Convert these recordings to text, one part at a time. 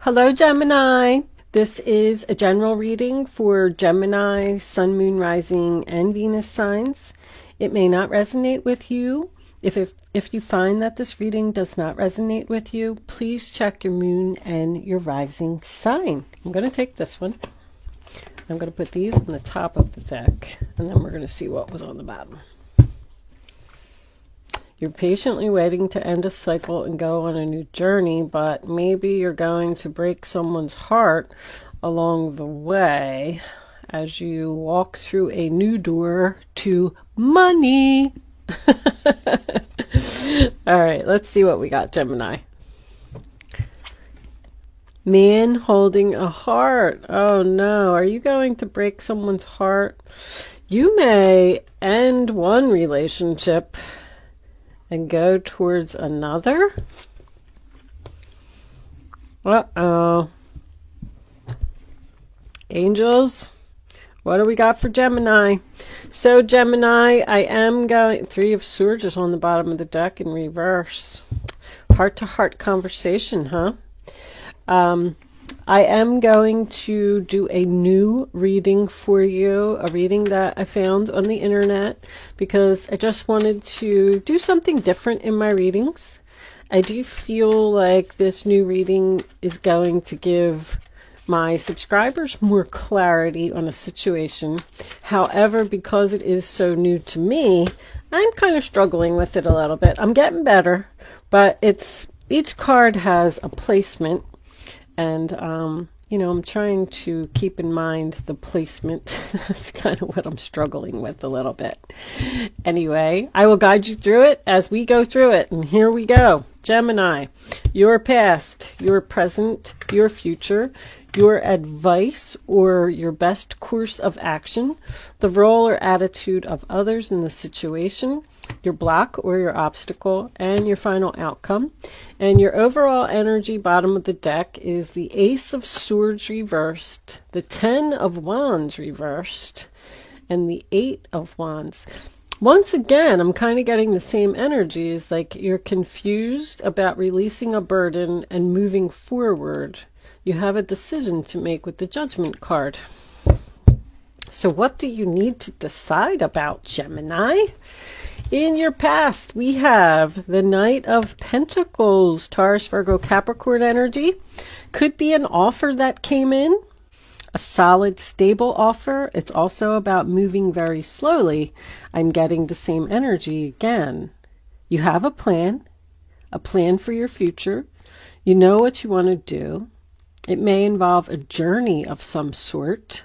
Hello, Gemini. This is a general reading for Gemini, Sun, Moon, Rising, and Venus signs. It may not resonate with you. If you find that this reading does not resonate with you, please check your moon and your rising sign. I'm going to take this one. I'm going to put these on the top of the deck, and then we're going to see what was on the bottom. You're patiently waiting to end a cycle and go on a new journey, but maybe you're going to break someone's heart along the way as you walk through a new door to money. All right, let's see what we got, Gemini. Man holding a heart. Oh no, are you going to break someone's heart? You may end one relationship and go towards another. Uh-oh. Angels, what do we got for Gemini? So Gemini, I am going, Three of Swords is on the bottom of the deck in reverse. Heart-to-heart conversation, huh? I am going to do a new reading for you, a reading that I found on the internet because I just wanted to do something different in my readings. I do feel like this new reading is going to give my subscribers more clarity on a situation. However, because it is so new to me, I'm kind of struggling with it a little bit. I'm getting better, but each card has a placement. And, I'm trying to keep in mind the placement. That's kind of what I'm struggling with a little bit. Anyway, I will guide you through it as we go through it. And here we go. Gemini, your past, your present, your future, your advice or your best course of action, the role or attitude of others in the situation, your block or your obstacle, and your final outcome. And your overall energy, bottom of the deck, is the Ace of Swords reversed, the 10 of Wands reversed, and the 8 of Wands. Once again, I'm kind of getting the same energies, like you're confused about releasing a burden and moving forward. You have a decision to make with the Judgment card. So what do you need to decide about, Gemini? In your past, we have the Knight of Pentacles, Taurus, Virgo, Capricorn energy. Could be an offer that came in, a solid, stable offer. It's also about moving very slowly. I'm getting the same energy again. You have a plan for your future. You know what you want to do. It may involve a journey of some sort.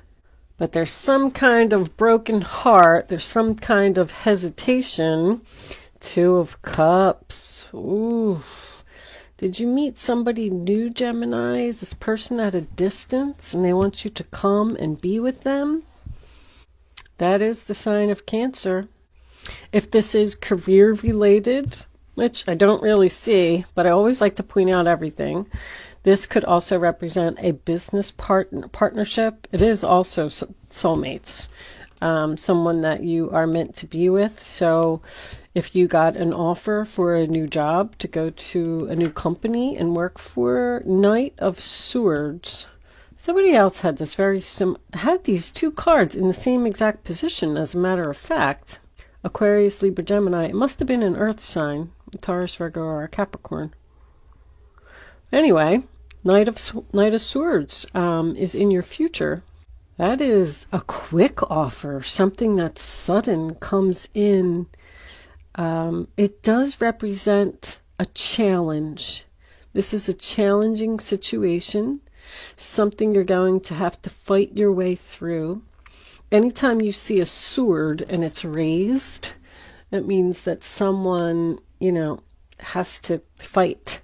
But there's some kind of broken heart. There's some kind of hesitation. Two of Cups. Ooh. Did you meet somebody new, Gemini? Is this person at a distance and they want you to come and be with them? That is the sign of Cancer. If this is career related, which I don't really see, but I always like to point out everything. This could also represent a business partnership. It is also soulmates, someone that you are meant to be with. So if you got an offer for a new job to go to a new company and work for, Knight of Swords. Somebody else had this had these two cards in the same exact position, as a matter of fact. Aquarius, Libra, Gemini. It must have been an earth sign, Taurus, Virgo, or a Capricorn. Anyway, Knight of Swords is in your future. That is a quick offer, something that's sudden comes in. It does represent a challenge. This is a challenging situation, something you're going to have to fight your way through. Anytime you see a sword and it's raised, it means that someone, has to fight.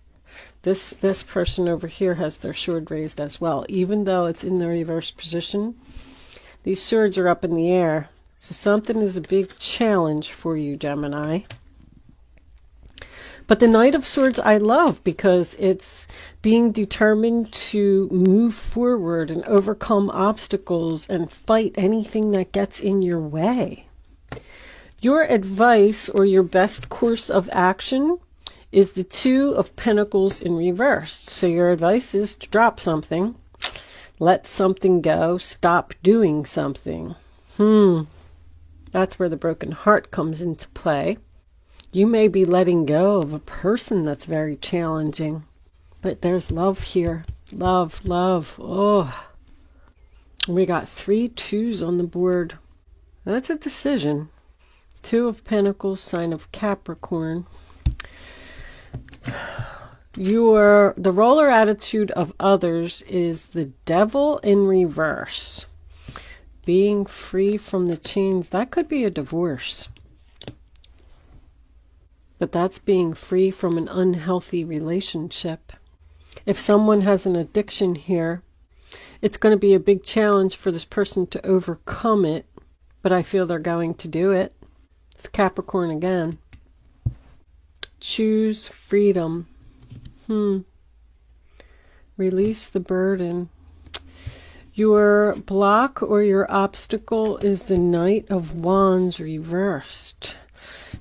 This person over here has their sword raised as well. Even though it's in the reverse position, these swords are up in the air. So something is a big challenge for you, Gemini. But the Knight of Swords I love because it's being determined to move forward and overcome obstacles and fight anything that gets in your way. Your advice or your best course of action is the Two of Pentacles in reverse. So your advice is to drop something, let something go, stop doing something. That's where the broken heart comes into play. You may be letting go of a person that's very challenging, but there's love here. Love, love. Oh, we got 3 2s on the board. That's a decision. 2 of Pentacles, sign of Capricorn. The roller attitude of others is the Devil in reverse. Being free from the chains, that could be a divorce. But that's being free from an unhealthy relationship. If someone has an addiction here, it's going to be a big challenge for this person to overcome it, but I feel they're going to do it. It's Capricorn again. Choose freedom. Release the burden. Your block or your obstacle is the Knight of Wands reversed.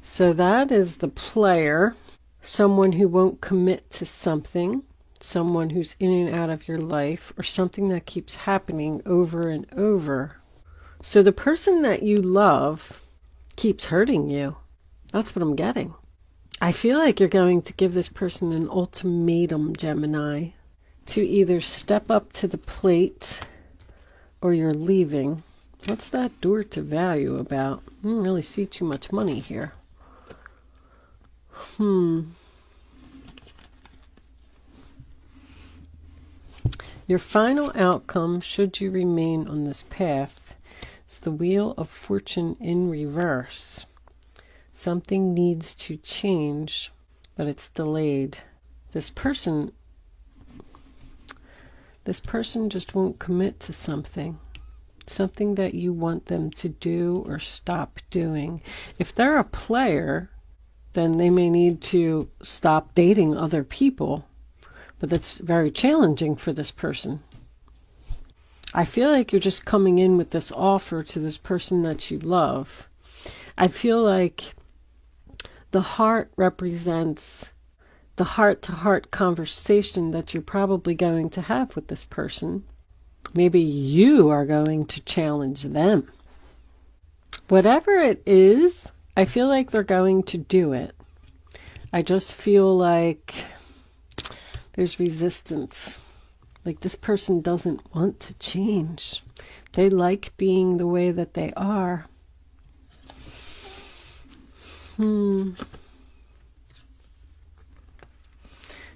So that is the player, someone who won't commit to something, someone who's in and out of your life, or something that keeps happening over and over. So the person that you love keeps hurting you. That's what I'm getting. I feel like you're going to give this person an ultimatum, Gemini, to either step up to the plate or you're leaving. What's that door to value about? I don't really see too much money here. Your final outcome, should you remain on this path, is the Wheel of Fortune in reverse. Something needs to change, but it's delayed. This person just won't commit to something that you want them to do or stop doing. If they're a player, then they may need to stop dating other people, but that's very challenging for this person. I feel like you're just coming in with this offer to this person that you love. I feel like the heart represents the heart-to-heart conversation that you're probably going to have with this person. Maybe you are going to challenge them. Whatever it is, I feel like they're going to do it. I just feel like there's resistance. Like this person doesn't want to change. They like being the way that they are.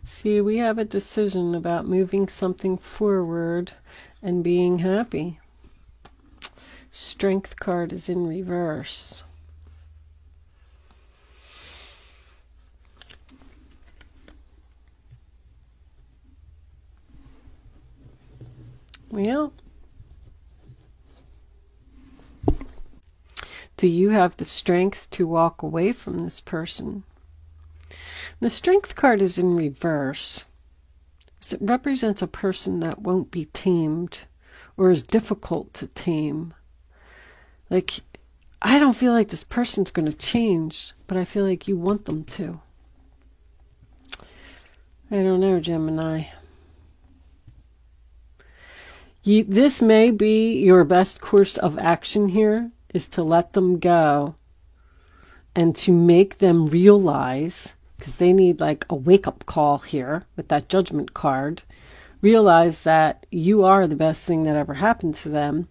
See, we have a decision about moving something forward and being happy. Strength card is in reverse. Well, do you have the strength to walk away from this person? The Strength card is in reverse. It represents a person that won't be tamed or is difficult to tame. Like, I don't feel like this person's going to change, but I feel like you want them to. I don't know, Gemini. This may be your best course of action here, is to let them go and to make them realize, because they need like a wake-up call here with that Judgment card, realize that you are the best thing that ever happened to them.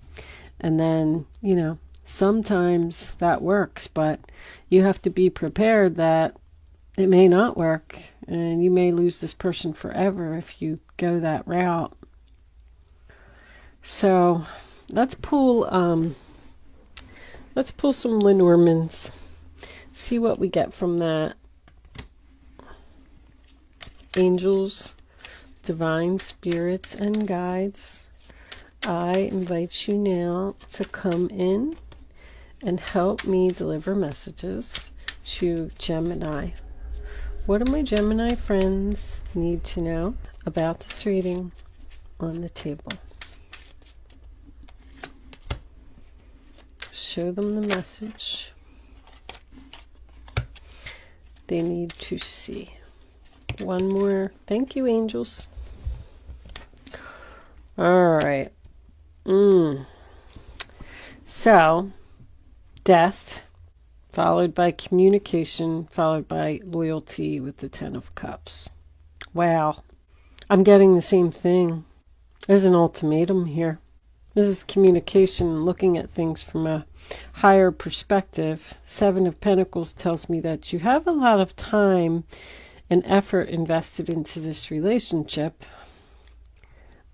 And then, you know, sometimes that works, but you have to be prepared that it may not work, and you may lose this person forever if you go that route. So let's pull some Lenormands, see what we get from that. Angels, divine spirits, and guides, I invite you now to come in and help me deliver messages to Gemini. What do my Gemini friends need to know about this reading on the table? Show them the message they need to see. One more. Thank you, angels. All right. So, death, followed by communication, followed by loyalty with the Ten of Cups. Wow. I'm getting the same thing. There's an ultimatum here. This is communication, looking at things from a higher perspective. Seven of Pentacles tells me that you have a lot of time and effort invested into this relationship.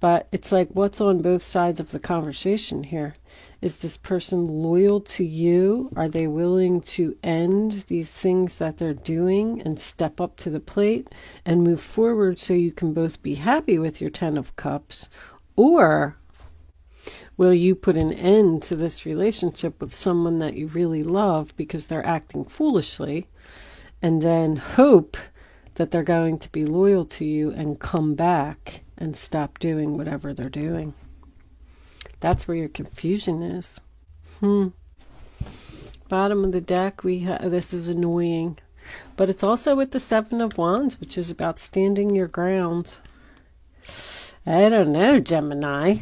But it's like, what's on both sides of the conversation here? Is this person loyal to you? Are they willing to end these things that they're doing and step up to the plate and move forward so you can both be happy with your Ten of Cups? Or will you put an end to this relationship with someone that you really love because they're acting foolishly, and then hope that they're going to be loyal to you and come back and stop doing whatever they're doing? That's where your confusion is. Bottom of the deck, we have, this is annoying, but it's also with the Seven of Wands, which is about standing your ground. I don't know, Gemini.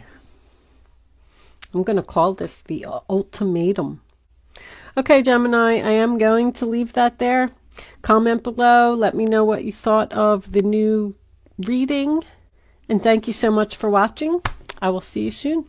I'm going to call this the ultimatum. Okay, Gemini, I am going to leave that there. Comment below. Let me know what you thought of the new reading. And thank you so much for watching. I will see you soon.